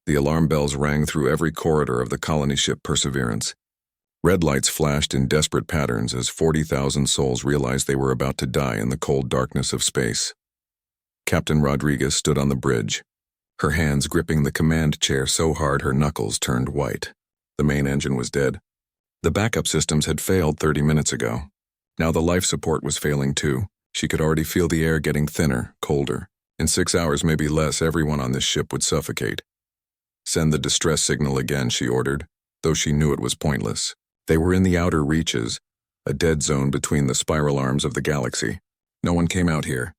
The alarm bells rang through every corridor of the colony ship Perseverance. Red lights flashed in desperate patterns as 40,000 souls realized they were about to die in the cold darkness of space. Captain Rodriguez stood on the bridge, her hands gripping the command chair so hard her knuckles turned white. The main engine was dead. The backup systems had failed 30 minutes ago. Now the life support was failing too. She could already feel the air getting thinner, colder. In 6 hours, maybe less, everyone on this ship would suffocate. Send the distress signal again, she ordered, though she knew it was pointless. They were in the outer reaches, a dead zone between the spiral arms of the galaxy. No one came out here.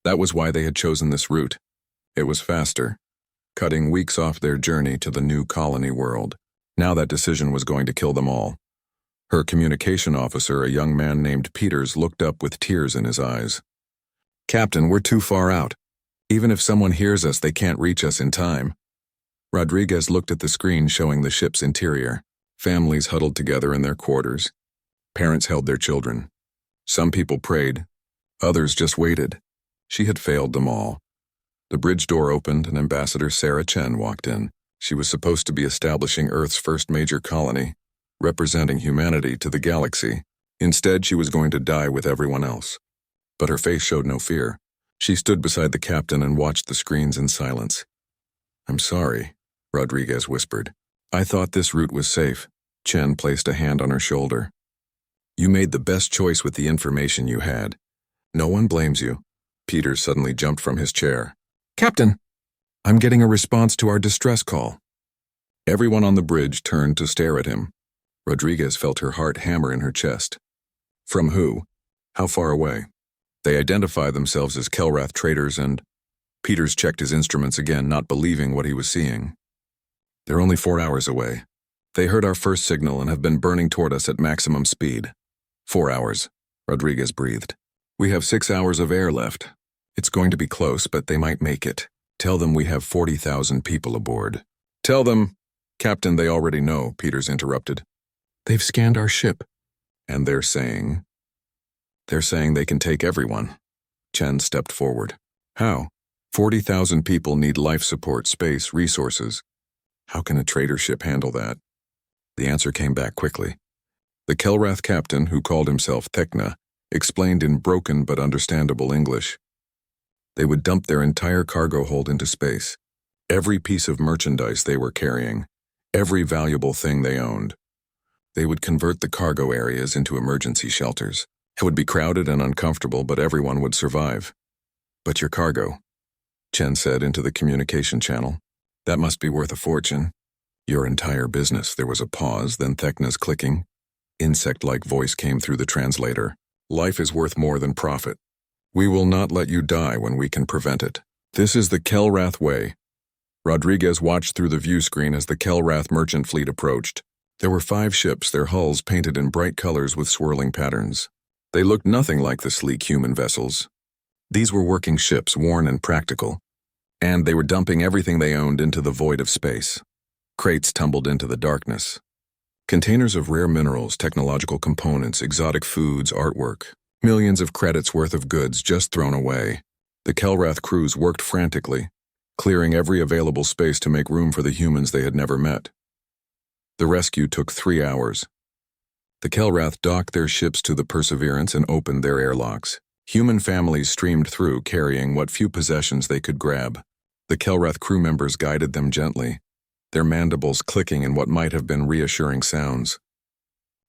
That was why they had chosen this route. It was faster, cutting weeks off their journey to the new colony world. Now that decision was going to kill them all. Her communication officer, a young man named Peters, looked up with tears in his eyes. "Captain, we're too far out. Even if someone hears us, they can't reach us in time." Rodriguez looked at the screen showing the ship's interior. Families huddled together in their quarters. Parents held their children. Some people prayed. Others just waited. She had failed them all. The bridge door opened and Ambassador Sarah Chen walked in. She was supposed to be establishing Earth's first major colony, representing humanity to the galaxy. Instead, she was going to die with everyone else. But her face showed no fear. She stood beside the captain and watched the screens in silence. "I'm sorry," Rodriguez whispered. "I thought this route was safe." Chen placed a hand on her shoulder. "You made the best choice with the information you had. No one blames you." Peters suddenly jumped from his chair. "Captain, I'm getting a response to our distress call." Everyone on the bridge turned to stare at him. Rodriguez felt her heart hammer in her chest. From who? How far away? They identify themselves as Kelrath traders and... Peters checked his instruments again, not believing what he was seeing. "They're only 4 hours away. They heard our first signal and have been burning toward us at maximum speed." 4 hours, Rodriguez breathed. "We have 6 hours of air left. It's going to be close, but they might make it. Tell them we have 40,000 people aboard." "Tell them..." "Captain, they already know," Peters interrupted. "They've scanned our ship." "And they're saying..." "They're saying they can take everyone." Chen stepped forward. "How? 40,000 people need life support, space, resources. How can a trader ship handle that?" The answer came back quickly. The Kelrath captain, who called himself Thekna, explained in broken but understandable English. They would dump their entire cargo hold into space. Every piece of merchandise they were carrying, every valuable thing they owned. They would convert the cargo areas into emergency shelters. It would be crowded and uncomfortable, but everyone would survive. "But your cargo," Chen said into the communication channel. "That must be worth a fortune." "Your entire business." There was a pause, then Thekna's clicking, insect-like voice came through the translator. "Life is worth more than profit. We will not let you die when we can prevent it. This is the Kelrath way." Rodriguez watched through the view screen as the Kelrath merchant fleet approached. There were 5 ships, their hulls painted in bright colors with swirling patterns. They looked nothing like the sleek human vessels. These were working ships, worn and practical, and they were dumping everything they owned into the void of space. Crates tumbled into the darkness. Containers of rare minerals, technological components, exotic foods, artwork. Millions of credits worth of goods just thrown away. The Kelrath crews worked frantically, clearing every available space to make room for the humans they had never met. The rescue took 3 hours. The Kelrath docked their ships to the Perseverance and opened their airlocks. Human families streamed through, carrying what few possessions they could grab. The Kelrath crew members guided them gently, their mandibles clicking in what might have been reassuring sounds.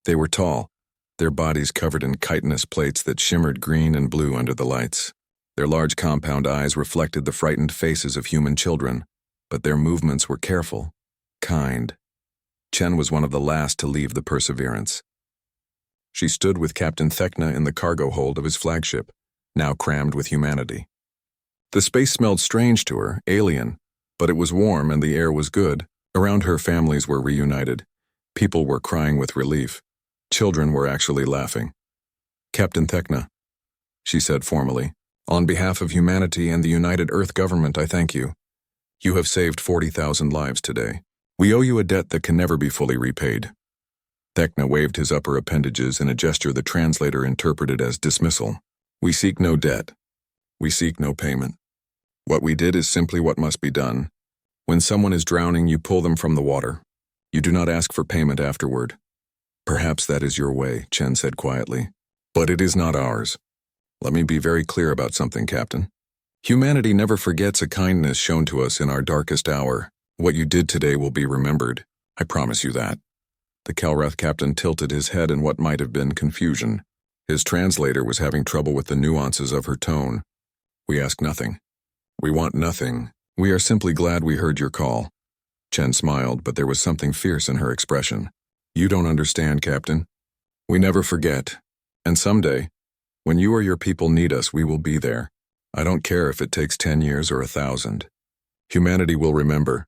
They were tall, their bodies covered in chitinous plates that shimmered green and blue under the lights. Their large compound eyes reflected the frightened faces of human children, but their movements were careful, kind. Chen was one of the last to leave the Perseverance. She stood with Captain Thekna in the cargo hold of his flagship, now crammed with humanity. The space smelled strange to her, alien, but it was warm and the air was good. Around her, families were reunited. People were crying with relief. Children were actually laughing. "Captain Thekna," she said formally, "on behalf of humanity and the United Earth government, I thank you. You have saved 40,000 lives today. We owe you a debt that can never be fully repaid." Thekna waved his upper appendages in a gesture the translator interpreted as dismissal. "We seek no debt. We seek no payment. What we did is simply what must be done. When someone is drowning, you pull them from the water. You do not ask for payment afterward. Perhaps that is your way, Chen said quietly. But it is not ours. Let me be very clear about something, Captain. Humanity never forgets a kindness shown to us in our darkest hour. What you did today will be remembered. I promise you that. The Kelrath captain tilted his head in what might have been confusion. His translator was having trouble with the nuances of her tone. We ask nothing. We want nothing. We are simply glad we heard your call. Chen smiled, but there was something fierce in her expression. You don't understand, Captain. We never forget. And someday, when you or your people need us, we will be there. I don't care if it takes 10 years or 1,000. Humanity will remember.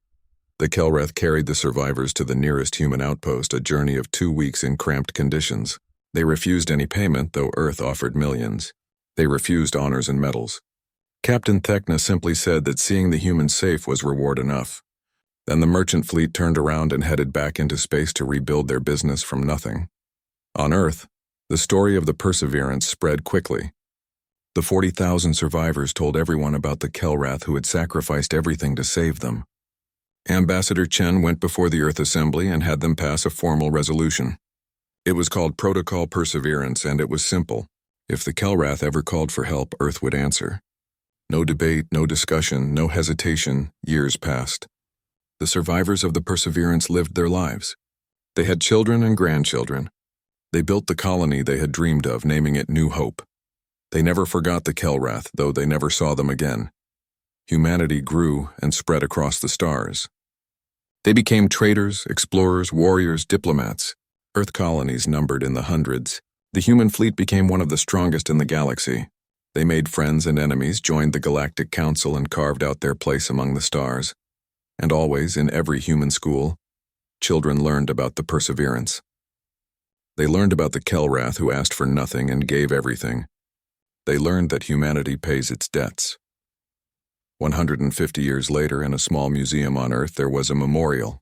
The Kelrath carried the survivors to the nearest human outpost, a journey of 2 weeks in cramped conditions. They refused any payment, though Earth offered millions. They refused honors and medals. Captain Thekna simply said that seeing the humans safe was reward enough. Then the merchant fleet turned around and headed back into space to rebuild their business from nothing. On Earth, the story of the Perseverance spread quickly. The 40,000 survivors told everyone about the Kelrath who had sacrificed everything to save them. Ambassador Chen went before the Earth Assembly and had them pass a formal resolution. It was called Protocol Perseverance, and it was simple. If the Kelrath ever called for help, Earth would answer. No debate, no discussion, no hesitation. Years passed. The survivors of the Perseverance lived their lives. They had children and grandchildren. They built the colony they had dreamed of, naming it New Hope. They never forgot the Kelrath, though they never saw them again. Humanity grew and spread across the stars. They became traders, explorers, warriors, diplomats. Earth colonies numbered in the hundreds. The human fleet became one of the strongest in the galaxy. They made friends and enemies, joined the Galactic Council, and carved out their place among the stars. And always, in every human school, children learned about the Perseverance. They learned about the Kelrath who asked for nothing and gave everything. They learned that humanity pays its debts. 150 years later, in a small museum on Earth, there was a memorial.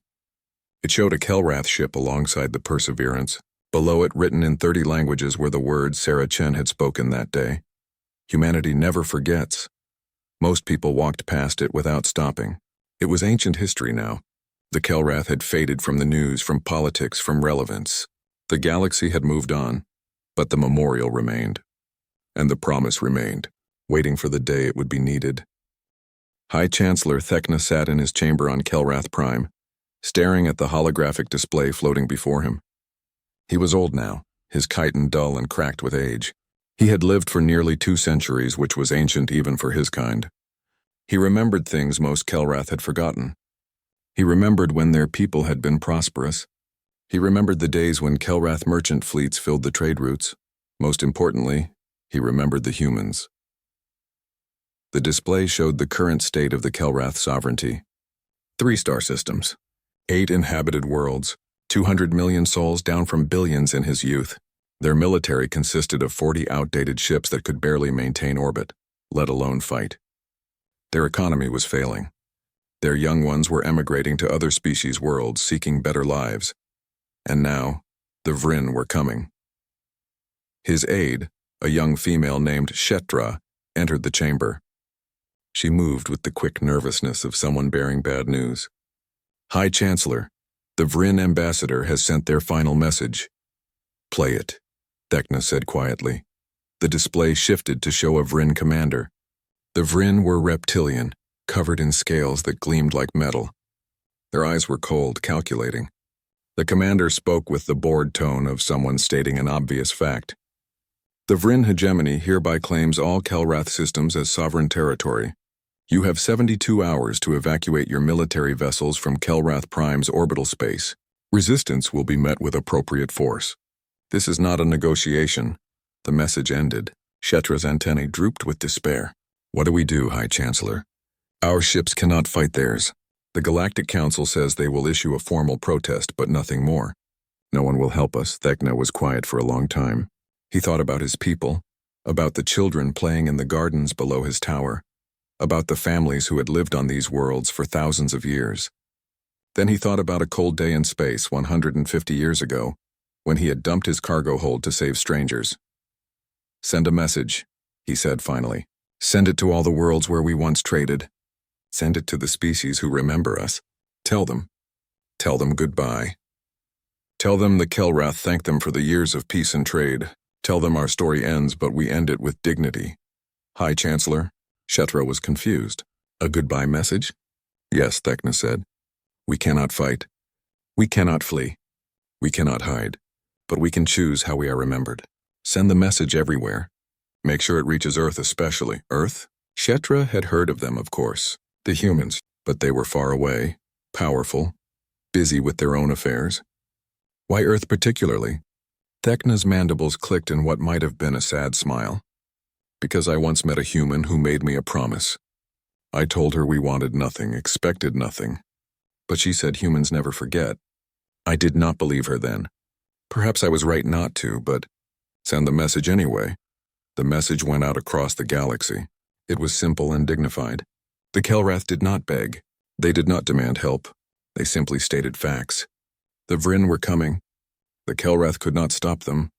It showed a Kelrath ship alongside the Perseverance. Below it, written in 30 languages, were the words Sarah Chen had spoken that day. Humanity never forgets. Most people walked past it without stopping. It was ancient history now. The Kelrath had faded from the news, from politics, from relevance. The galaxy had moved on, but the memorial remained. And the promise remained, waiting for the day it would be needed. High Chancellor Thekna sat in his chamber on Kelrath Prime, staring at the holographic display floating before him. He was old now, his chitin dull and cracked with age. He had lived for nearly 2 centuries, which was ancient even for his kind. He remembered things most Kelrath had forgotten. He remembered when their people had been prosperous. He remembered the days when Kelrath merchant fleets filled the trade routes. Most importantly, he remembered the humans. The display showed the current state of the Kelrath sovereignty. 3 star systems, 8 inhabited worlds, 200 million souls down from billions in his youth. Their military consisted of 40 outdated ships that could barely maintain orbit, let alone fight. Their economy was failing. Their young ones were emigrating to other species' worlds, seeking better lives. And now, the Vryn were coming. His aide, a young female named Shetra, entered the chamber. She moved with the quick nervousness of someone bearing bad news. High Chancellor, the Vryn ambassador has sent their final message. Play it, Thekna said quietly. The display shifted to show a Vryn commander. The Vryn were reptilian, covered in scales that gleamed like metal. Their eyes were cold, calculating. The commander spoke with the bored tone of someone stating an obvious fact. The Vryn hegemony hereby claims all Kelrath systems as sovereign territory. You have 72 hours to evacuate your military vessels from Kelrath Prime's orbital space. Resistance will be met with appropriate force. This is not a negotiation. The message ended. Shetra's antennae drooped with despair. What do we do, High Chancellor? Our ships cannot fight theirs. The Galactic Council says they will issue a formal protest, but nothing more. No one will help us. Thekna was quiet for a long time. He thought about his people, about the children playing in the gardens below his tower, about the families who had lived on these worlds for thousands of years. Then he thought about a cold day in space 150 years ago, when he had dumped his cargo hold to save strangers. Send a message, he said finally. Send it to all the worlds where we once traded. Send it to the species who remember us. Tell them. Tell them goodbye. Tell them the Kelrath thanked them for the years of peace and trade. Tell them our story ends, but we end it with dignity. High Chancellor. Shetra was confused. A goodbye message? Yes, Thecna said. We cannot fight. We cannot flee. We cannot hide. But we can choose how we are remembered. Send the message everywhere. Make sure it reaches Earth especially. Earth? Shetra had heard of them, of course. The humans, but they were far away, powerful, busy with their own affairs. Why Earth particularly? Thecna's mandibles clicked in what might have been a sad smile. Because I once met a human who made me a promise. I told her we wanted nothing, expected nothing. But she said humans never forget. I did not believe her then. Perhaps I was right not to, but send the message anyway. The message went out across the galaxy. It was simple and dignified. The Kelrath did not beg. They did not demand help. They simply stated facts. The Vryn were coming. The Kelrath could not stop them.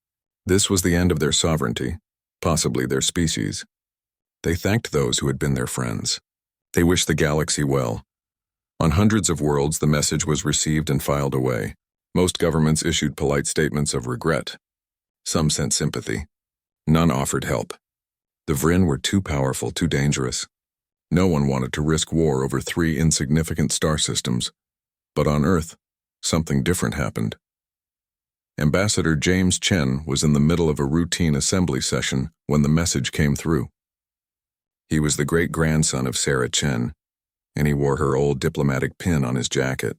This was the end of their sovereignty, possibly their species. They thanked those who had been their friends. They wished the galaxy well. On hundreds of worlds, the message was received and filed away. Most governments issued polite statements of regret. Some sent sympathy. None offered help. The Vryn were too powerful, too dangerous. No one wanted to risk war over 3 insignificant star systems. But on Earth, something different happened. Ambassador James Chen was in the middle of a routine assembly session when the message came through. He was the great-grandson of Sarah Chen, and he wore her old diplomatic pin on his jacket.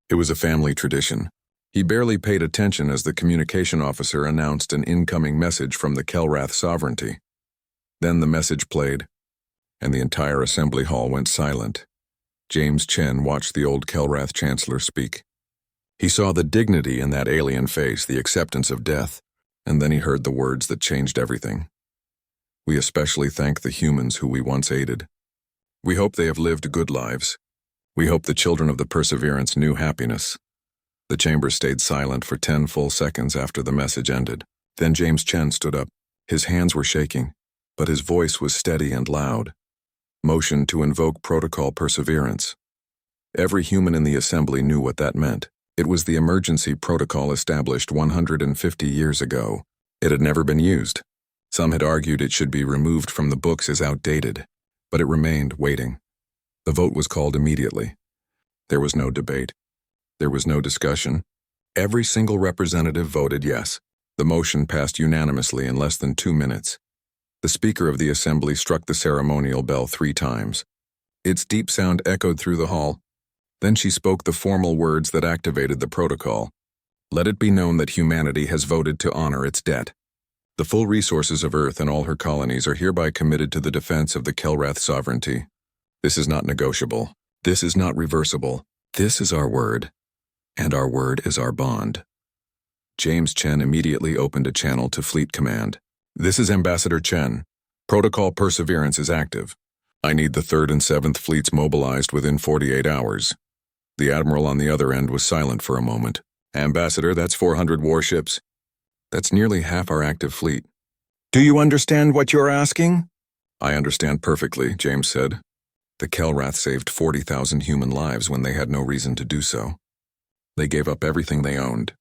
It was a family tradition. He barely paid attention as the communication officer announced an incoming message from the Kelrath sovereignty. Then the message played, and the entire assembly hall went silent. James Chen watched the old Kelrath chancellor speak. He saw the dignity in that alien face, the acceptance of death, and then he heard the words that changed everything. We especially thank the humans who we once aided. We hope they have lived good lives. We hope the children of the Perseverance knew happiness. The chamber stayed silent for 10 full seconds after the message ended. Then James Chen stood up. His hands were shaking, but his voice was steady and loud. Motion to invoke Protocol Perseverance. Every human in the assembly knew what that meant. It was the emergency protocol established 150 years ago. It had never been used. Some had argued it should be removed from the books as outdated, but it remained waiting. The vote was called immediately. There was no debate. There was no discussion. Every single representative voted yes. The motion passed unanimously in less than 2 minutes. The Speaker of the Assembly struck the ceremonial bell 3 times. Its deep sound echoed through the hall. Then she spoke the formal words that activated the protocol. Let it be known that humanity has voted to honor its debt. The full resources of Earth and all her colonies are hereby committed to the defense of the Kelrath sovereignty. This is not negotiable. This is not reversible. This is our word, and our word is our bond. James Chen immediately opened a channel to Fleet Command. This is Ambassador Chen. Protocol Perseverance is active. I need the 3rd and 7th fleets mobilized within 48 hours. The admiral on the other end was silent for a moment. Ambassador, that's 400 warships. That's nearly half our active fleet. Do you understand what you're asking? I understand perfectly, James said. The Kelrath saved 40,000 human lives when they had no reason to do so. They gave up everything they owned.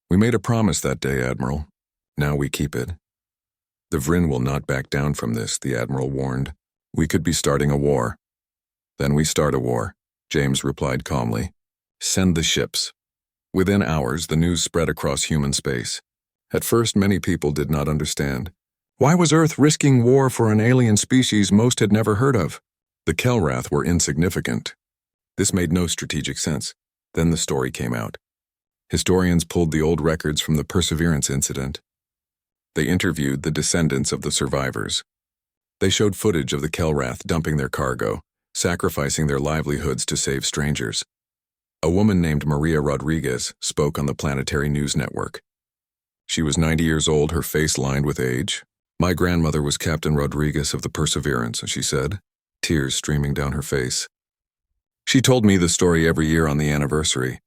We made a promise that day, Admiral. Now we keep it. The Vryn will not back down from this, the Admiral warned. We could be starting a war. Then we start a war, James replied calmly. Send the ships. Within hours, the news spread across human space. At first, many people did not understand. Why was Earth risking war for an alien species most had never heard of? The Kelrath were insignificant. This made no strategic sense. Then the story came out. Historians pulled the old records from the Perseverance incident. They interviewed the descendants of the survivors. They showed footage of the Kelrath dumping their cargo, sacrificing their livelihoods to save strangers. A woman named Maria Rodriguez spoke on the Planetary News Network. She was 90 years old, her face lined with age. My grandmother was Captain Rodriguez of the Perseverance, she said, tears streaming down her face. She told me the story every year on the anniversary.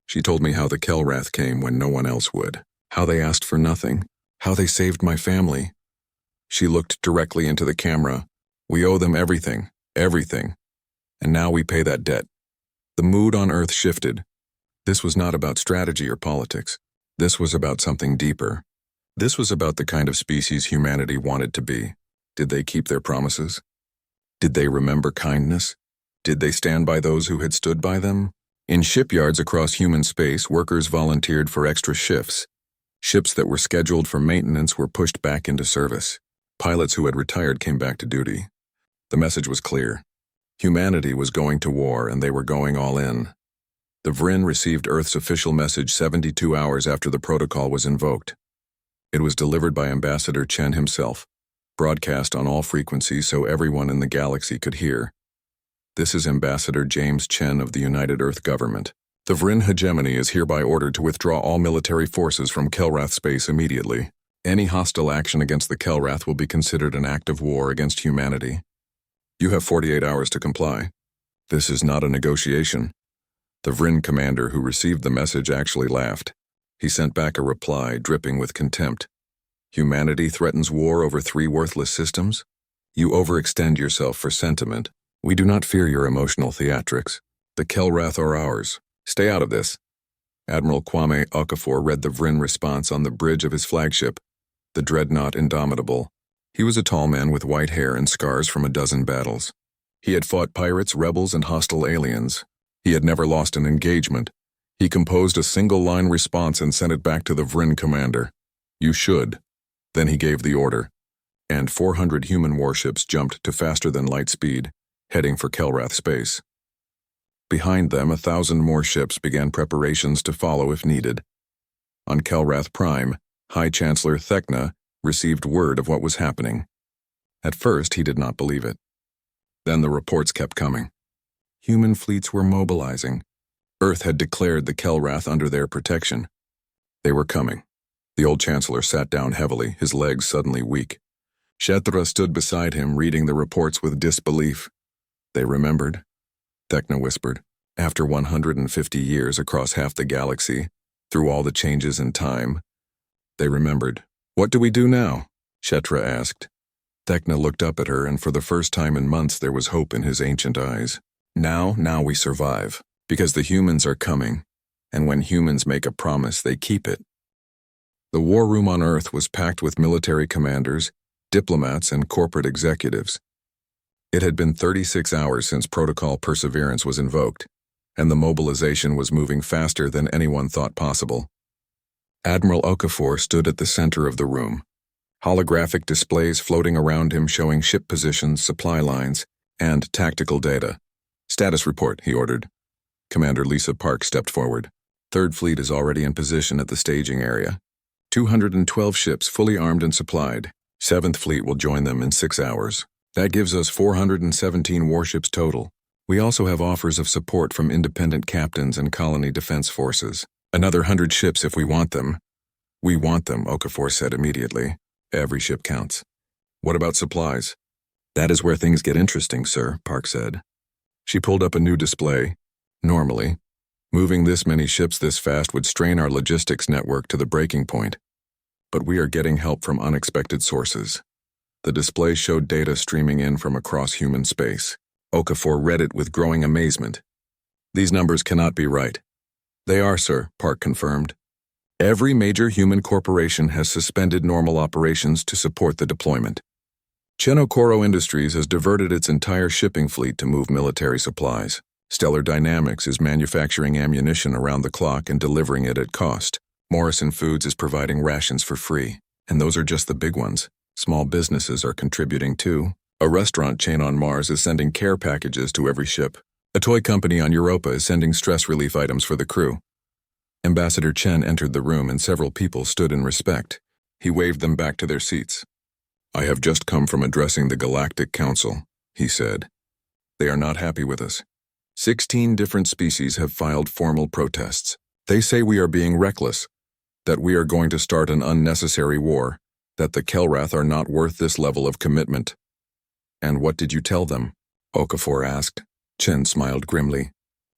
She told me how the Kelrath came when no one else would, how they asked for nothing, how they saved my family. She looked directly into the camera. We owe them everything, everything. And now we pay that debt. The mood on Earth shifted. This was not about strategy or politics. This was about something deeper. This was about the kind of species humanity wanted to be. Did they keep their promises? Did they remember kindness? Did they stand by those who had stood by them? In shipyards across human space, workers volunteered for extra shifts. Ships that were scheduled for maintenance were pushed back into service. Pilots who had retired came back to duty. The message was clear. Humanity was going to war, and they were going all in. The Vrin received Earth's official message 72 hours after the protocol was invoked. It was delivered by Ambassador Chen himself, broadcast on all frequencies so everyone in the galaxy could hear. This is Ambassador James Chen of the United Earth Government. The Vrin hegemony is hereby ordered to withdraw all military forces from Kelrath space immediately. Any hostile action against the Kelrath will be considered an act of war against humanity. You have 48 hours to comply. This is not a negotiation. The Vrin commander who received the message actually laughed. He sent back a reply dripping with contempt. Humanity threatens war over 3 worthless systems? You overextend yourself for sentiment. We do not fear your emotional theatrics. The Kelrath are ours. Stay out of this. Admiral Kwame Okafor read the Vrin response on the bridge of his flagship, the dreadnought Indomitable. He was a tall man with white hair and scars from a dozen battles. He had fought pirates, rebels, and hostile aliens. He had never lost an engagement. He composed a single-line response and sent it back to the Vrin commander. You should. Then he gave the order, and 400 human warships jumped to faster-than-light speed, heading for Kelrath space. Behind them, 1,000 more ships began preparations to follow if needed. On Kelrath Prime, High Chancellor Thekna received word of what was happening. At first, he did not believe it. Then the reports kept coming. Human fleets were mobilizing. Earth had declared the Kelrath under their protection. They were coming. The old Chancellor sat down heavily, his legs suddenly weak. Shetra stood beside him, reading the reports with disbelief. They remembered, Thekna whispered. After 150 years across half the galaxy, through all the changes in time, they remembered. What do we do now? Shetra asked. Thekna looked up at her, and for the first time in months there was hope in his ancient eyes. Now we survive, because the humans are coming, and when humans make a promise, they keep it. The war room on Earth was packed with military commanders, diplomats, and corporate executives. It had been 36 hours since Protocol Perseverance was invoked, and the mobilization was moving faster than anyone thought possible. Admiral Okafor stood at the center of the room, holographic displays floating around him showing ship positions, supply lines, and tactical data. Status report, he ordered. Commander Lisa Park stepped forward. Third Fleet is already in position at the staging area. 212 ships fully armed and supplied. 7th Fleet will join them in 6 hours. That gives us 417 warships total. We also have offers of support from independent captains and colony defense forces. Another 100 ships if we want them. We want them, Okafor said immediately. Every ship counts. What about supplies? That is where things get interesting, sir, Park said. She pulled up a new display. Normally, moving this many ships this fast would strain our logistics network to the breaking point. But we are getting help from unexpected sources. The display showed data streaming in from across human space. Okafor read it with growing amazement. These numbers cannot be right. They are, sir, Park confirmed. Every major human corporation has suspended normal operations to support the deployment. Chenokoro Industries has diverted its entire shipping fleet to move military supplies. Stellar Dynamics is manufacturing ammunition around the clock and delivering it at cost. Morrison Foods is providing rations for free. And those are just the big ones. Small businesses are contributing too. A restaurant chain on Mars is sending care packages to every ship. A toy company on Europa is sending stress relief items for the crew. Ambassador Chen entered the room and several people stood in respect. He waved them back to their seats. I have just come from addressing the Galactic Council, he said. They are not happy with us. 16 different species have filed formal protests. They say we are being reckless, that we are going to start an unnecessary war, that the Kelrath are not worth this level of commitment. And what did you tell them? Okafor asked. Chen smiled grimly.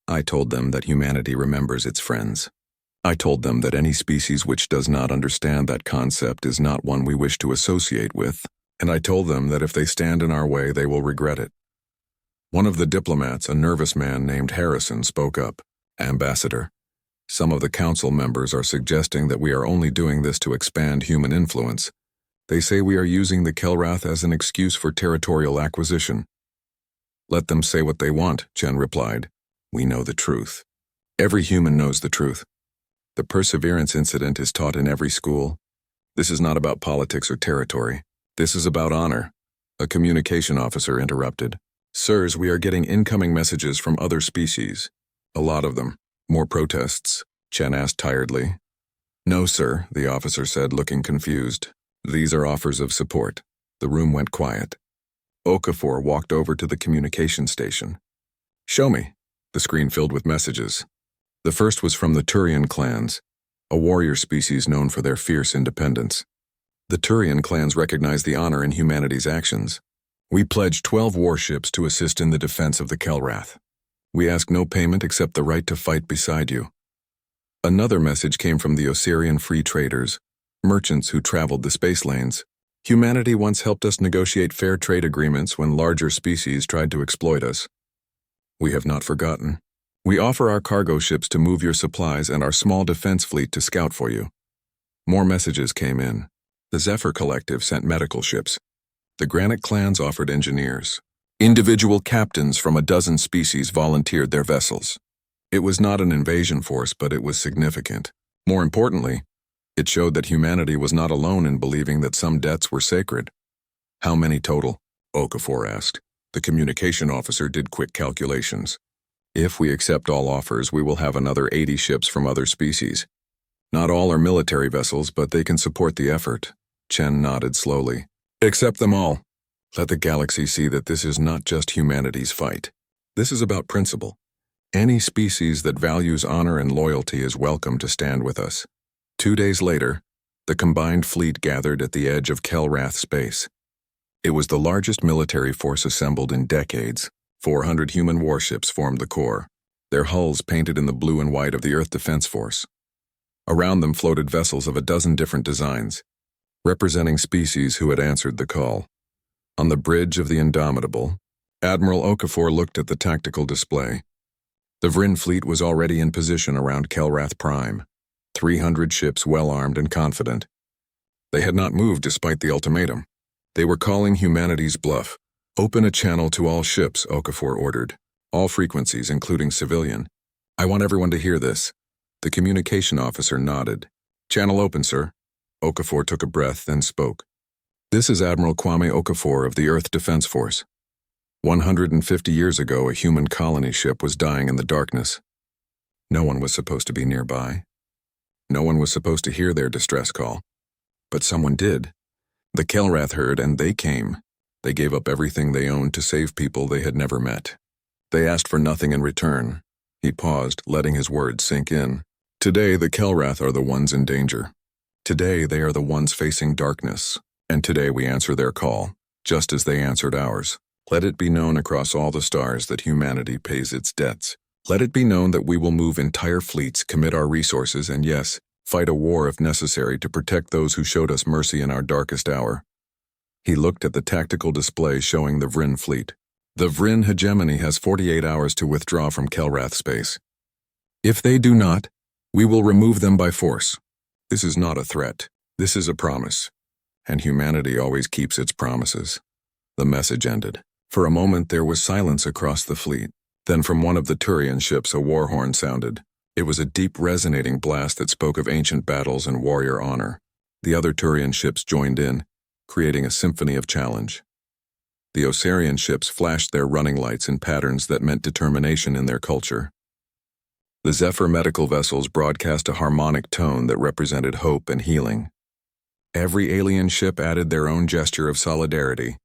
I told them that humanity remembers its friends. I told them that any species which does not understand that concept is not one we wish to associate with, and I told them that if they stand in our way, they will regret it. One of the diplomats, a nervous man named Harrison, spoke up. "Ambassador, some of the council members are suggesting that we are only doing this to expand human influence. They say we are using the Kelrath as an excuse for territorial acquisition." "Let them say what they want," Chen replied. "We know the truth. Every human knows the truth. The Perseverance incident is taught in every school. This is not about politics or territory. This is about honor." A communication officer interrupted. "Sirs, we are getting incoming messages from other species. A lot of them. More protests?" Chen asked tiredly. "No, sir," the officer said, looking confused. "These are offers of support." The room went quiet. Okafor walked over to the communication station. "Show me." The screen filled with messages. The first was from the Turian clans, a warrior species known for their fierce independence. The Turian clans recognize the honor in humanity's actions. "We pledge 12 warships to assist in the defense of the Kelrath. We ask no payment except the right to fight beside you." Another message came from the Osirian free traders, merchants who traveled the space lanes. "Humanity once helped us negotiate fair trade agreements when larger species tried to exploit us. We have not forgotten. We offer our cargo ships to move your supplies and our small defense fleet to scout for you." More messages came in. The Zephyr Collective sent medical ships. The Granite clans offered engineers. Individual captains from a dozen species volunteered their vessels. It was not an invasion force, but it was significant. More importantly, it showed that humanity was not alone in believing that some debts were sacred. "How many total?" Okafor asked. The communication officer did quick calculations. "If we accept all offers, we will have another 80 ships from other species. Not all are military vessels, but they can support the effort." Chen nodded slowly. "Accept them all. Let the galaxy see that this is not just humanity's fight. This is about principle. Any species that values honor and loyalty is welcome to stand with us." 2 days later, the combined fleet gathered at the edge of Kelrath space. It was the largest military force assembled in decades. 400 human warships formed the core, their hulls painted in the blue and white of the Earth Defense Force. Around them floated vessels of a dozen different designs, representing species who had answered the call. On the bridge of the Indomitable, Admiral Okafor looked at the tactical display. The Vryn fleet was already in position around Kelrath Prime, 300 ships well-armed and confident. They had not moved despite the ultimatum. They were calling humanity's bluff. "Open a channel to all ships," Okafor ordered. "All frequencies, including civilian. I want everyone to hear this." The communication officer nodded. "Channel open, sir." Okafor took a breath, then spoke. "This is Admiral Kwame Okafor of the Earth Defense Force. 150 years ago, a human colony ship was dying in the darkness. No one was supposed to be nearby. No one was supposed to hear their distress call. But someone did. The Kelrath heard, and they came. They gave up everything they owned to save people they had never met. They asked for nothing in return." He paused, letting his words sink in. "Today, the Kelrath are the ones in danger. Today, they are the ones facing darkness. And today we answer their call, just as they answered ours. Let it be known across all the stars that humanity pays its debts. Let it be known that we will move entire fleets, commit our resources, and yes, fight a war if necessary to protect those who showed us mercy in our darkest hour." He looked at the tactical display showing the Vryn fleet. "The Vryn hegemony has 48 hours to withdraw from Kelrath space. If they do not, we will remove them by force. This is not a threat. This is a promise. And humanity always keeps its promises." The message ended. For a moment there was silence across the fleet. Then from one of the Turian ships a war horn sounded. It was a deep resonating blast that spoke of ancient battles and warrior honor. The other Turian ships joined in, creating a symphony of challenge. The Osirian ships flashed their running lights in patterns that meant determination in their culture. The Zephyr medical vessels broadcast a harmonic tone that represented hope and healing. Every alien ship added their own gesture of solidarity.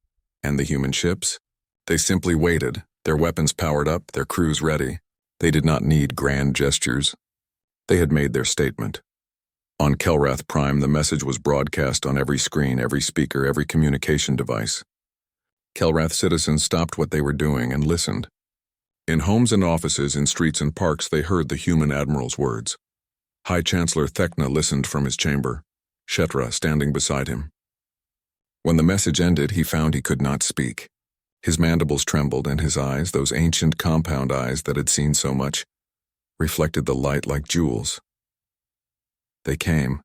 And the human ships? They simply waited, their weapons powered up, their crews ready. They did not need grand gestures. They had made their statement. On Kelrath Prime, the message was broadcast on every screen, every speaker, every communication device. Kelrath citizens stopped what they were doing and listened. In homes and offices, in streets and parks, they heard the human admiral's words. High Chancellor Thekna listened from his chamber, Shetra standing beside him. When the message ended, he found he could not speak. His mandibles trembled, and his eyes, those ancient compound eyes that had seen so much, reflected the light like jewels. "They came,"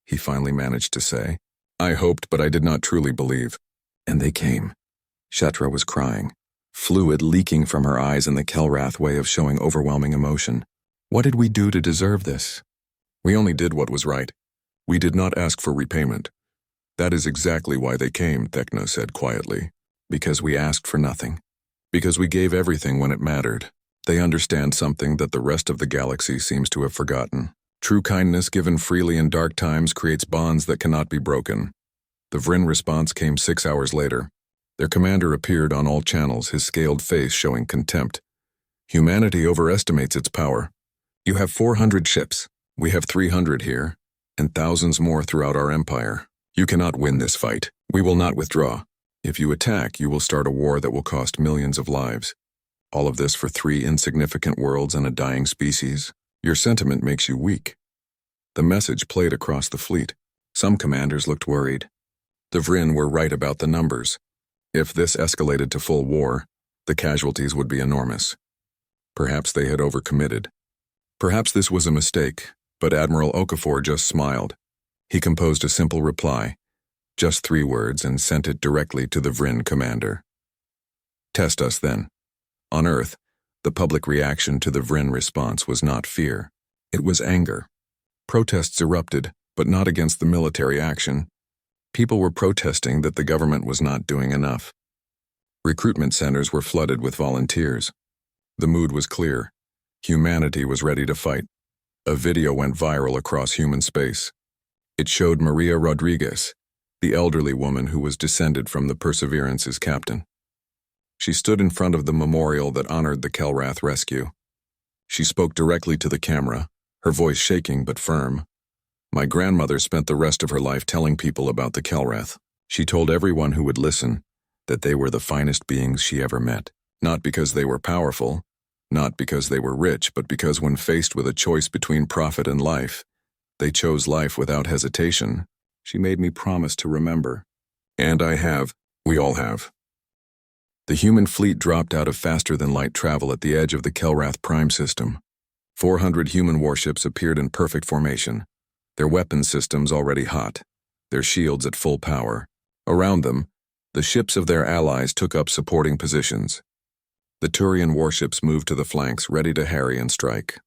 he finally managed to say. "I hoped, but I did not truly believe." "And they came." Shatra was crying, fluid leaking from her eyes in the Kelrath way of showing overwhelming emotion. "What did we do to deserve this?" "We only did what was right. We did not ask for repayment." "That is exactly why they came," Thecno said quietly. "Because we asked for nothing. Because we gave everything when it mattered. They understand something that the rest of the galaxy seems to have forgotten. True kindness given freely in dark times creates bonds that cannot be broken." The Vryn response came 6 hours later. Their commander appeared on all channels, his scaled face showing contempt. "Humanity overestimates its power. You have 400 ships. We have 300 here, and thousands more throughout our empire. You cannot win this fight. We will not withdraw. If you attack, you will start a war that will cost millions of lives. All of this for 3 insignificant worlds and a dying species. Your sentiment makes you weak." The message played across the fleet. Some commanders looked worried. The Vryn were right about the numbers. If this escalated to full war, the casualties would be enormous. Perhaps they had overcommitted. Perhaps this was a mistake, but Admiral Okafor just smiled. He composed a simple reply, just 3 words, and sent it directly to the Vryn commander. "Test us then." On Earth, the public reaction to the Vryn response was not fear. It was anger. Protests erupted, but not against the military action. People were protesting that the government was not doing enough. Recruitment centers were flooded with volunteers. The mood was clear. Humanity was ready to fight. A video went viral across human space. It showed Maria Rodriguez, the elderly woman who was descended from the Perseverance's captain. She stood in front of the memorial that honored the Kelrath rescue. She spoke directly to the camera, her voice shaking but firm. "My grandmother spent the rest of her life telling people about the Kelrath. She told everyone who would listen that they were the finest beings she ever met. Not because they were powerful, not because they were rich, but because when faced with a choice between profit and life, they chose life without hesitation. She made me promise to remember. And I have. We all have." The human fleet dropped out of faster-than-light travel at the edge of the Kelrath Prime system. 400 human warships appeared in perfect formation, their weapons systems already hot, their shields at full power. Around them, the ships of their allies took up supporting positions. The Turian warships moved to the flanks, ready to harry and strike.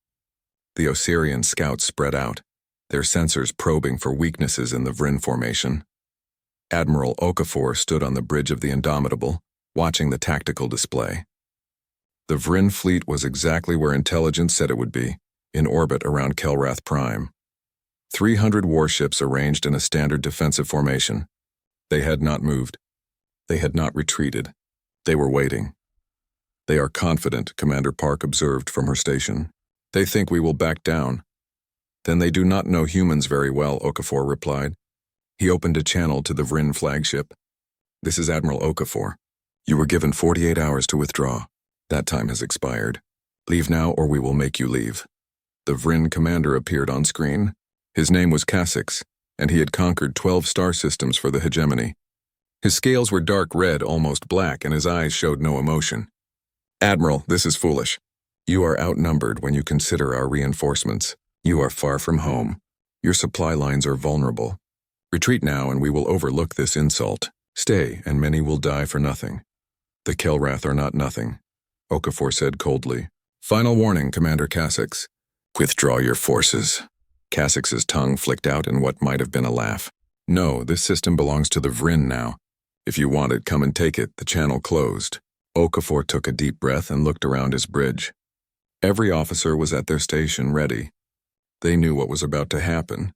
The Osirian scouts spread out, their sensors probing for weaknesses in the Vryn formation. Admiral Okafor stood on the bridge of the Indomitable, watching the tactical display. The Vryn fleet was exactly where intelligence said it would be, in orbit around Kelrath Prime. 300 warships arranged in a standard defensive formation. They had not moved. They had not retreated. They were waiting. "They are confident," Commander Park observed from her station. "They think we will back down." "Then they do not know humans very well," Okafor replied. He opened a channel to the Vryn flagship. "This is Admiral Okafor. You were given 48 hours to withdraw. That time has expired. Leave now or we will make you leave." The Vryn commander appeared on screen. His name was Kasix, and he had conquered 12 star systems for the hegemony. His scales were dark red, almost black, and his eyes showed no emotion. "Admiral, this is foolish. You are outnumbered when you consider our reinforcements. You are far from home. Your supply lines are vulnerable. Retreat now and we will overlook this insult. Stay, and many will die for nothing." "The Kelrath are not nothing," Okafor said coldly. "Final warning, Commander Kasix. Withdraw your forces." Kasix's tongue flicked out in what might have been a laugh. "No, this system belongs to the Vryn now. If you want it, come and take it. The channel closed." Okafor took a deep breath and looked around his bridge. Every officer was at their station, ready. They knew what was about to happen.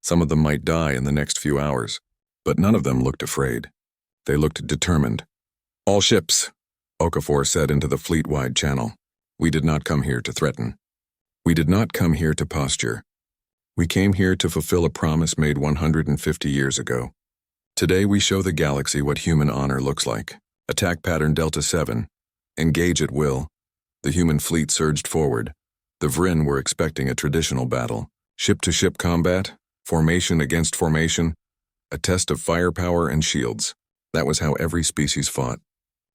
Some of them might die in the next few hours, but none of them looked afraid. They looked determined. "All ships," Okafor said into the fleet-wide channel. "We did not come here to threaten. We did not come here to posture. We came here to fulfill a promise made 150 years ago. Today we show the galaxy what human honor looks like. Attack pattern Delta 7. Engage at will." The human fleet surged forward. The Vryn were expecting a traditional battle. Ship-to-ship combat, formation against formation, a test of firepower and shields. That was how every species fought.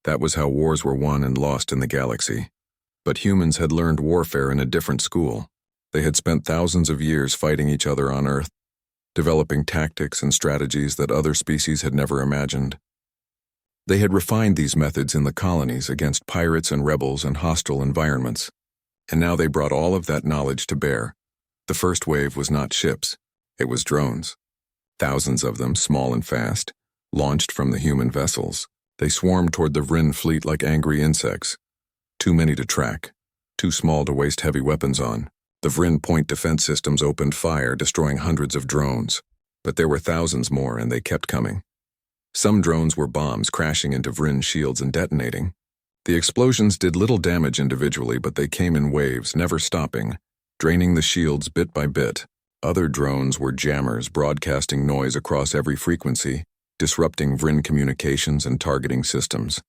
That was how wars were won and lost in the galaxy. But humans had learned warfare in a different school. They had spent thousands of years fighting each other on Earth, developing tactics and strategies that other species had never imagined. They had refined these methods in the colonies against pirates and rebels and hostile environments. And now they brought all of that knowledge to bear. The first wave was not ships, it was drones. Thousands of them, small and fast, launched from the human vessels. They swarmed toward the Vryn fleet like angry insects. Too many to track, too small to waste heavy weapons on. The Vryn point defense systems opened fire, destroying hundreds of drones. But there were thousands more, and they kept coming. Some drones were bombs crashing into Vryn shields and detonating. The explosions did little damage individually, but they came in waves, never stopping, draining the shields bit by bit. Other drones were jammers, broadcasting noise across every frequency, disrupting Vryn communications and targeting systems.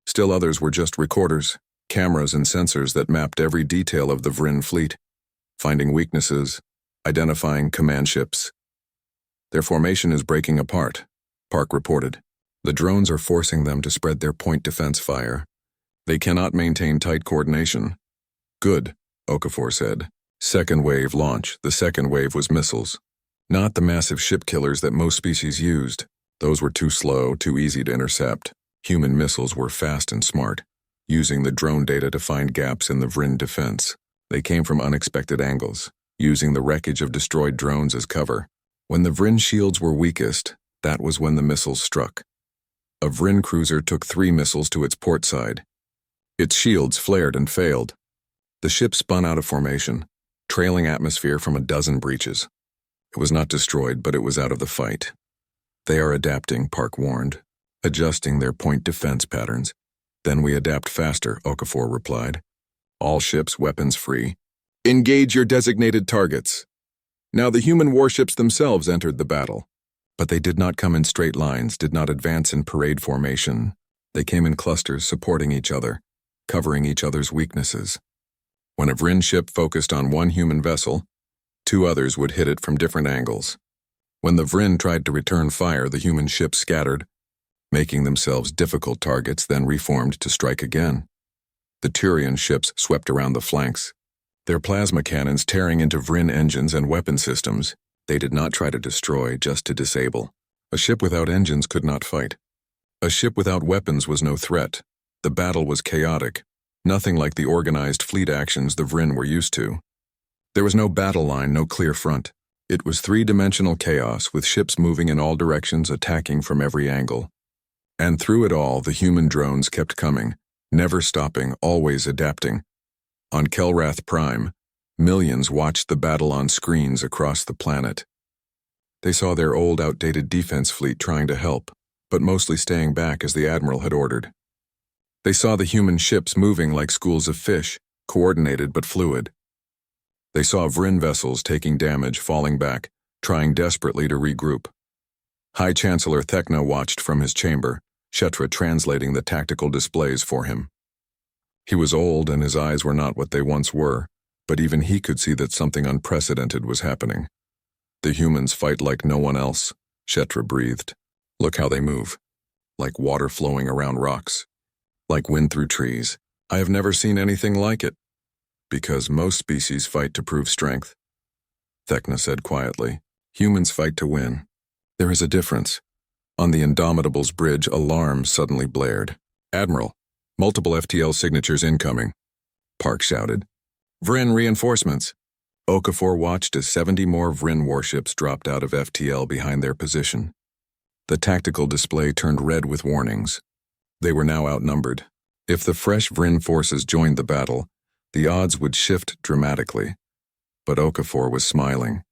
Still others were just recorders, cameras and sensors that mapped every detail of the Vryn fleet, finding weaknesses, identifying command ships. Their formation is breaking apart, Park reported. The drones are forcing them to spread their point defense fire. They cannot maintain tight coordination. Good, Okafor said. Second wave launch. The second wave was missiles. Not the massive ship killers that most species used. Those were too slow, too easy to intercept. Human missiles were fast and smart, using the drone data to find gaps in the Vryn defense. They came from unexpected angles, using the wreckage of destroyed drones as cover. When the Vryn shields were weakest, that was when the missiles struck. A Vryn cruiser took 3 missiles to its port side. Its shields flared and failed. The ship spun out of formation, trailing atmosphere from a dozen breaches. It was not destroyed, but it was out of the fight. They are adapting, Park warned, adjusting their point defense patterns. Then we adapt faster, Okafor replied. All ships weapons free. Engage your designated targets. Now the human warships themselves entered the battle. But they did not come in straight lines, did not advance in parade formation. They came in clusters supporting each other, covering each other's weaknesses. When a Vryn ship focused on one human vessel, 2 others would hit it from different angles. When the Vryn tried to return fire, the human ships scattered, making themselves difficult targets, then reformed to strike again. The Turian ships swept around the flanks, their plasma cannons tearing into Vryn engines and weapon systems. They did not try to destroy, just to disable. A ship without engines could not fight. A ship without weapons was no threat. The battle was chaotic, nothing like the organized fleet actions the Vryn were used to. There was no battle line, no clear front. It was 3-dimensional chaos, with ships moving in all directions, attacking from every angle. And through it all, the human drones kept coming, never stopping, always adapting. On Kelrath Prime, millions watched the battle on screens across the planet. They saw their old, outdated defense fleet trying to help, but mostly staying back as the Admiral had ordered. They saw the human ships moving like schools of fish, coordinated but fluid. They saw Vryn vessels taking damage, falling back, trying desperately to regroup. High Chancellor Thekna watched from his chamber, Shetra translating the tactical displays for him. He was old and his eyes were not what they once were, but even he could see that something unprecedented was happening. The humans fight like no one else, Shetra breathed. Look how they move. Like water flowing around rocks. Like wind through trees. I have never seen anything like it. Because most species fight to prove strength. Thekna said quietly. Humans fight to win. There is a difference. On the Indomitable's bridge, alarms suddenly blared. Admiral, multiple FTL signatures incoming. Park shouted. Vryn reinforcements. Okafor watched as 70 more Vryn warships dropped out of FTL behind their position. The tactical display turned red with warnings. They were now outnumbered. If the fresh Vryn forces joined the battle, the odds would shift dramatically. But Okafor was smiling.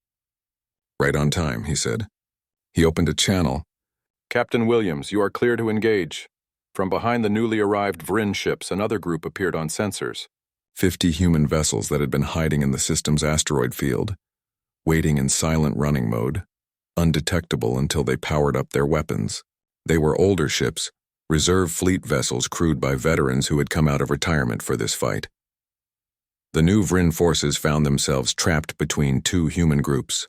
Right on time, he said. He opened a channel. Captain Williams, you are clear to engage. From behind the newly arrived Vryn ships, another group appeared on sensors. 50 human vessels that had been hiding in the system's asteroid field, waiting in silent running mode, undetectable until they powered up their weapons. They were older ships, reserve fleet vessels crewed by veterans who had come out of retirement for this fight. The new Vryn forces found themselves trapped between 2 human groups.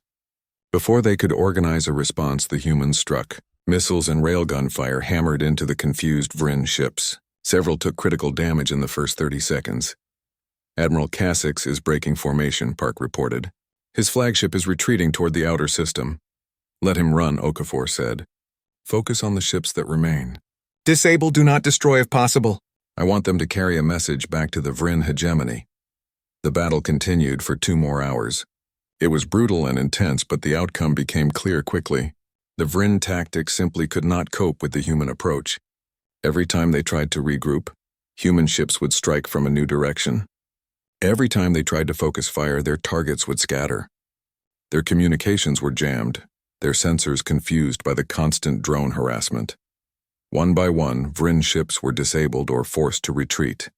Before they could organize a response, the humans struck. Missiles and railgun fire hammered into the confused Vryn ships. Several took critical damage in the first 30 seconds. Admiral Cassix is breaking formation, Park reported. His flagship is retreating toward the outer system. Let him run, Okafor said. Focus on the ships that remain. Disable, do not destroy if possible. I want them to carry a message back to the Vryn hegemony. The battle continued for 2 more hours. It was brutal and intense, but the outcome became clear quickly. The Vryn tactics simply could not cope with the human approach. Every time they tried to regroup, human ships would strike from a new direction. Every time they tried to focus fire, their targets would scatter. Their communications were jammed, their sensors confused by the constant drone harassment. One by one, Vryn ships were disabled or forced to retreat.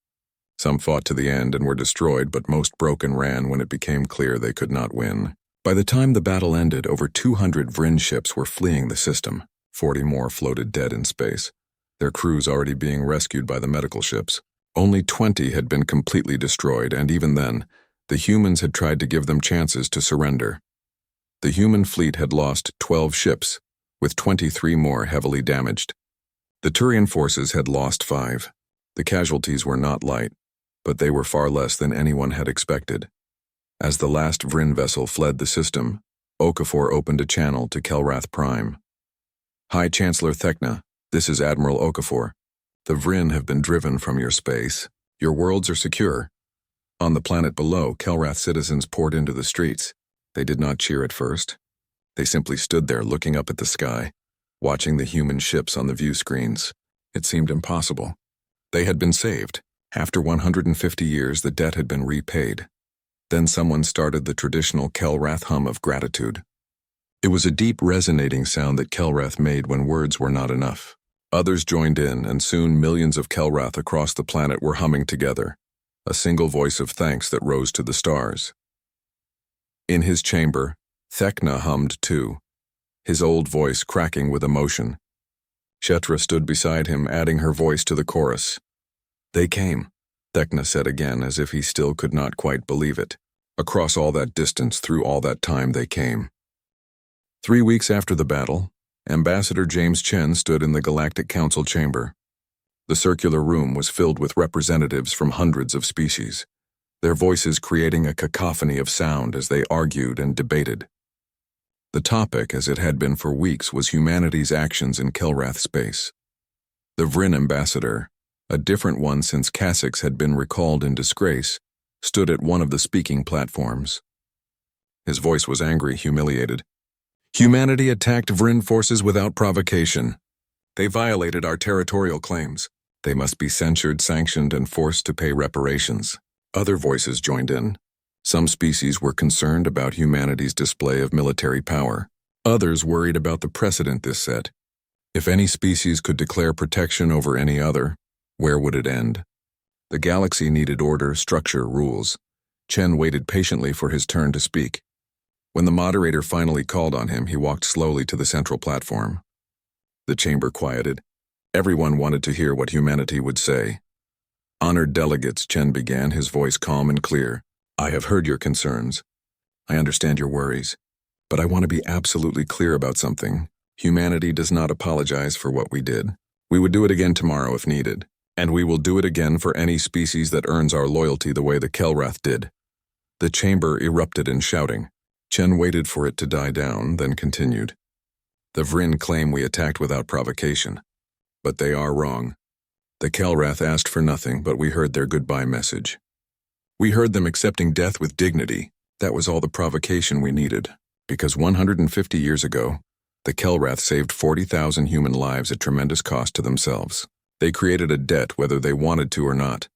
Some fought to the end and were destroyed, but most broke and ran when it became clear they could not win. By the time the battle ended, over 200 Vryn ships were fleeing the system. 40 more floated dead in space, their crews already being rescued by the medical ships. Only 20 had been completely destroyed, and even then, the humans had tried to give them chances to surrender. The human fleet had lost 12 ships, with 23 more heavily damaged. The Turian forces had lost 5. The casualties were not light, but they were far less than anyone had expected. As the last Vryn vessel fled the system, Okafor opened a channel to Kelrath Prime. High Chancellor Thekna, this is Admiral Okafor. The Vryn have been driven from your space. Your worlds are secure. On the planet below, Kelrath citizens poured into the streets. They did not cheer at first. They simply stood there looking up at the sky, watching the human ships on the view screens. It seemed impossible. They had been saved. After 150 years, the debt had been repaid. Then someone started the traditional Kelrath hum of gratitude. It was a deep, resonating sound that Kelrath made when words were not enough. Others joined in, and soon millions of Kelrath across the planet were humming together, a single voice of thanks that rose to the stars. In his chamber, Thekna hummed too, his old voice cracking with emotion. Shetra stood beside him, adding her voice to the chorus. They came, Thekna said again, as if he still could not quite believe it. Across all that distance, through all that time, they came. 3 weeks after the battle, Ambassador James Chen stood in the Galactic Council chamber. The circular room was filled with representatives from hundreds of species, their voices creating a cacophony of sound as they argued and debated. The topic, as it had been for weeks, was humanity's actions in Kelrath space. The Vryn ambassador, a different one since Cassix had been recalled in disgrace, stood at one of the speaking platforms. His voice was angry, humiliated. Humanity attacked Vryn forces without provocation. They violated our territorial claims. They must be censured, sanctioned, and forced to pay reparations. Other voices joined in. Some species were concerned about humanity's display of military power. Others worried about the precedent this set. If any species could declare protection over any other, where would it end? The galaxy needed order, structure, rules. Chen waited patiently for his turn to speak. When the moderator finally called on him, he walked slowly to the central platform. The chamber quieted. Everyone wanted to hear what humanity would say. Honored delegates, Chen began, his voice calm and clear. I have heard your concerns. I understand your worries. But I want to be absolutely clear about something. Humanity does not apologize for what we did. We would do it again tomorrow if needed. And we will do it again for any species that earns our loyalty the way the Kelrath did. The chamber erupted in shouting. Chen waited for it to die down, then continued. The Vryn claim we attacked without provocation. But they are wrong. The Kelrath asked for nothing, but we heard their goodbye message. We heard them accepting death with dignity. That was all the provocation we needed. Because 150 years ago, the Kelrath saved 40,000 human lives at tremendous cost to themselves. They created a debt whether they wanted to or not.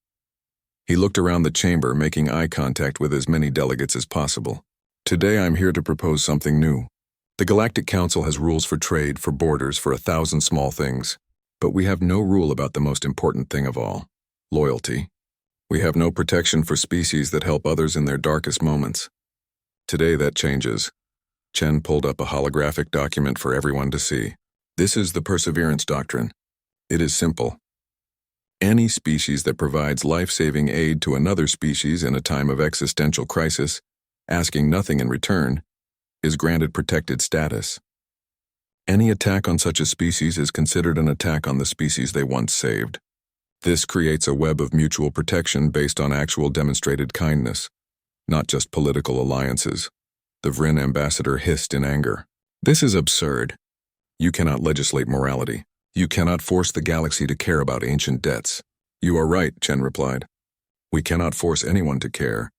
He looked around the chamber, making eye contact with as many delegates as possible. Today I'm here to propose something new. The Galactic Council has rules for trade, for borders, for 1,000 small things. But we have no rule about the most important thing of all, loyalty. We have no protection for species that help others in their darkest moments. Today that changes. Chen pulled up a holographic document for everyone to see. This is the Perseverance Doctrine. It is simple. Any species that provides life-saving aid to another species in a time of existential crisis, asking nothing in return, is granted protected status. Any attack on such a species is considered an attack on the species they once saved. This creates a web of mutual protection based on actual demonstrated kindness, not just political alliances. The Vryn ambassador hissed in anger. This is absurd. You cannot legislate morality. You cannot force the galaxy to care about ancient debts. You are right, Chen replied. We cannot force anyone to care,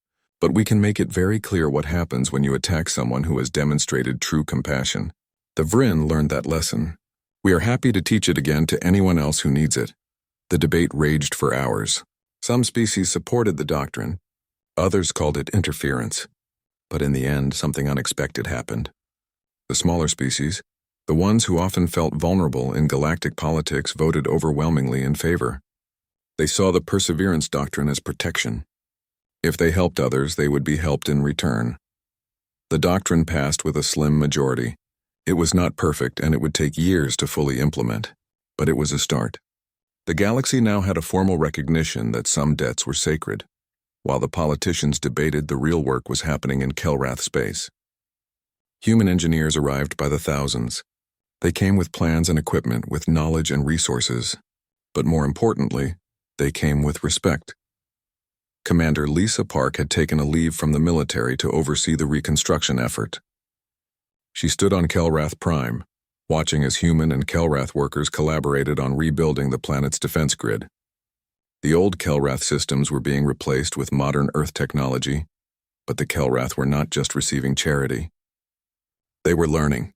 but we can make it very clear what happens when you attack someone who has demonstrated true compassion. The Vryn learned that lesson. We are happy to teach it again to anyone else who needs it. The debate raged for hours. Some species supported the doctrine. Others called it interference. But in the end, something unexpected happened. The smaller species, the ones who often felt vulnerable in galactic politics, voted overwhelmingly in favor. They saw the perseverance doctrine as protection. If they helped others, they would be helped in return. The doctrine passed with a slim majority. It was not perfect, and it would take years to fully implement, but it was a start. The galaxy now had a formal recognition that some debts were sacred, while the politicians debated the real work was happening in Kelrath space. Human engineers arrived by the thousands. They came with plans and equipment, with knowledge and resources. But more importantly, they came with respect. Commander Lisa Park had taken a leave from the military to oversee the reconstruction effort. She stood on Kelrath Prime, watching as human and Kelrath workers collaborated on rebuilding the planet's defense grid. The old Kelrath systems were being replaced with modern Earth technology, but the Kelrath were not just receiving charity. They were learning.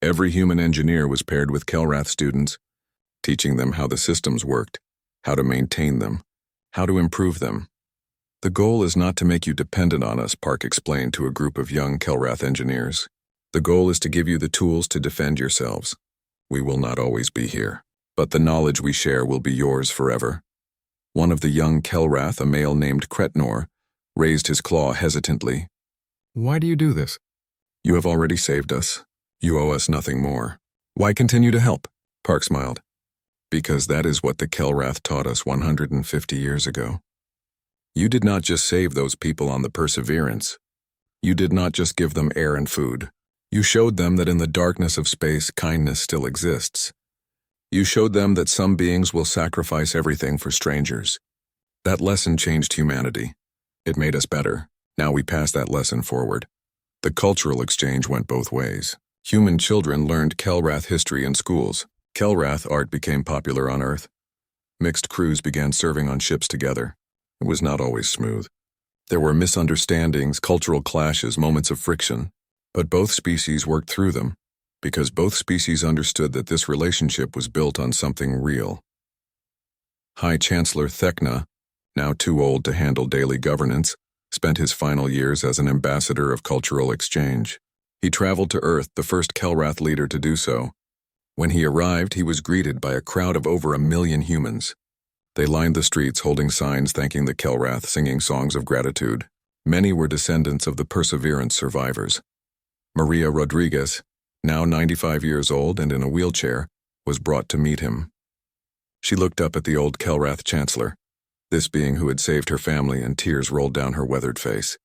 Every human engineer was paired with Kelrath students, teaching them how the systems worked, how to maintain them, how to improve them. The goal is not to make you dependent on us, Park explained to a group of young Kelrath engineers. The goal is to give you the tools to defend yourselves. We will not always be here, but the knowledge we share will be yours forever. One of the young Kelrath, a male named Kretnor, raised his claw hesitantly. Why do you do this? You have already saved us. You owe us nothing more. Why continue to help? Park smiled. Because that is what the Kelrath taught us 150 years ago. You did not just save those people on the Perseverance. You did not just give them air and food. You showed them that in the darkness of space, kindness still exists. You showed them that some beings will sacrifice everything for strangers. That lesson changed humanity. It made us better. Now we pass that lesson forward. The cultural exchange went both ways. Human children learned Kelrath history in schools. Kelrath art became popular on Earth. Mixed crews began serving on ships together. It was not always smooth. There were misunderstandings, cultural clashes, moments of friction. But both species worked through them, because both species understood that this relationship was built on something real. High Chancellor Thekna, now too old to handle daily governance, spent his final years as an ambassador of cultural exchange. He traveled to Earth, the first Kelrath leader to do so. When he arrived, he was greeted by a crowd of over 1 million humans. They lined the streets holding signs thanking the Kelrath, singing songs of gratitude. Many were descendants of the Perseverance survivors. Maria Rodriguez, now 95 years old and in a wheelchair, was brought to meet him. She looked up at the old Kelrath Chancellor, this being who had saved her family, and tears rolled down her weathered face.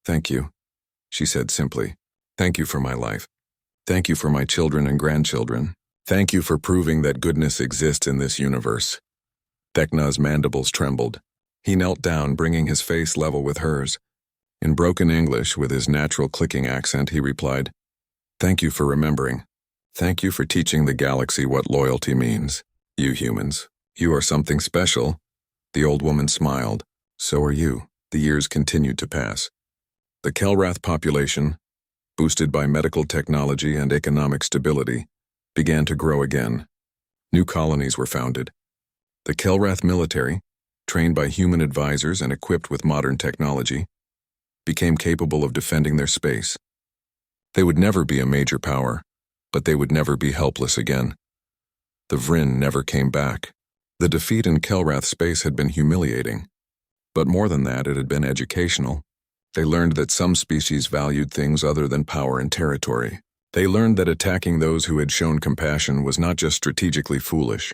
Thank you, she said simply. Thank you for my life. Thank you for my children and grandchildren. Thank you for proving that goodness exists in this universe. Thekna's mandibles trembled. He knelt down, bringing his face level with hers. In broken English, with his natural clicking accent, he replied, Thank you for remembering. Thank you for teaching the galaxy what loyalty means. You humans, you are something special. The old woman smiled. So are you. The years continued to pass. The Kelrath population, boosted by medical technology and economic stability, began to grow again. New colonies were founded. The Kelrath military, trained by human advisors and equipped with modern technology, became capable of defending their space. They would never be a major power, but they would never be helpless again. The Vryn never came back. The defeat in Kelrath space had been humiliating, but more than that, it had been educational. They learned that some species valued things other than power and territory. They learned that attacking those who had shown compassion was not just strategically foolish,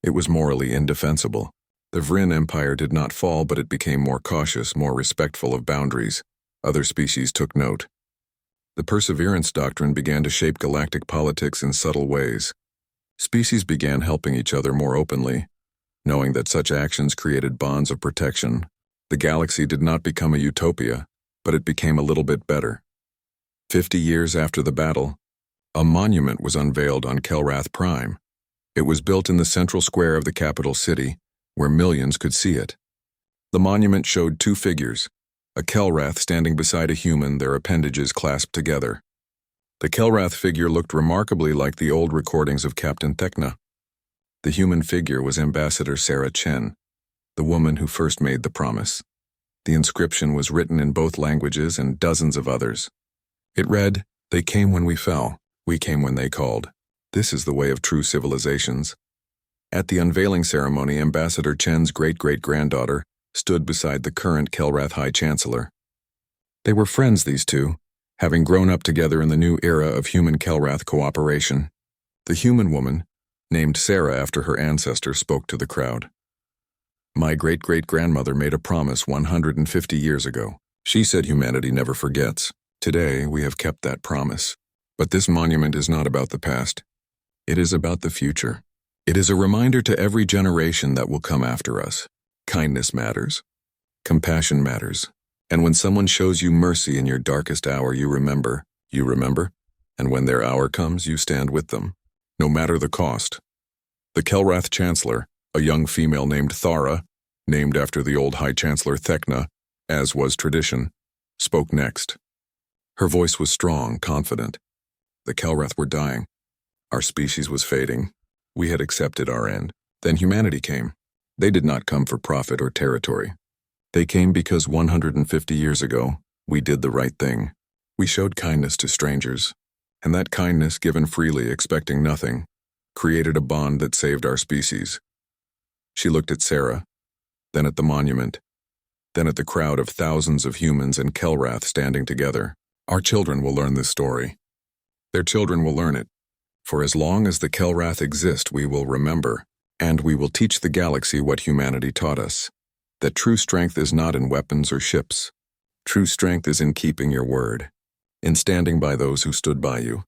it was morally indefensible. The Vryn Empire did not fall, but it became more cautious, more respectful of boundaries. Other species took note. The Perseverance doctrine began to shape galactic politics in subtle ways. Species began helping each other more openly. knowing that such actions created bonds of protection. The galaxy did not become a utopia, but it became a little bit better. 50 years after the battle, a monument was unveiled on Kelrath Prime. It was built in the central square of the capital city, where millions could see it. The monument showed two figures, a Kelrath standing beside a human, their appendages clasped together. The Kelrath figure looked remarkably like the old recordings of Captain Thekna. The human figure was Ambassador Sarah Chen, the woman who first made the promise. The inscription was written in both languages and dozens of others. It read, "They came when we fell, we came when they called. This is the way of true civilizations." At the unveiling ceremony, Ambassador Chen's great-great-granddaughter stood beside the current Kelrath High Chancellor. They were friends, these two, having grown up together in the new era of human-Kelrath cooperation. The human woman, named Sarah after her ancestor, spoke to the crowd. "My great-great-grandmother made a promise 150 years ago. She said humanity never forgets. Today, we have kept that promise. But this monument is not about the past. It is about the future. It is a reminder to every generation that will come after us. Kindness matters. Compassion matters. And when someone shows you mercy in your darkest hour, you remember. And when their hour comes, you stand with them, no matter the cost." The Kelrath Chancellor, a young female named Thara, named after the old High Chancellor Thekna, as was tradition, spoke next. Her voice was strong, confident. The Kelrath were dying. Our species was fading. We had accepted our end. Then humanity came. They did not come for profit or territory. They came because 150 years ago, we did the right thing. We showed kindness to strangers. And that kindness, given freely, expecting nothing, created a bond that saved our species. She looked at Sarah, then at the monument, then at the crowd of thousands of humans and Kelrath standing together. Our children will learn this story. Their children will learn it. For as long as the Kelrath exist, we will remember, and we will teach the galaxy what humanity taught us, that true strength is not in weapons or ships. True strength is in keeping your word, in standing by those who stood by you,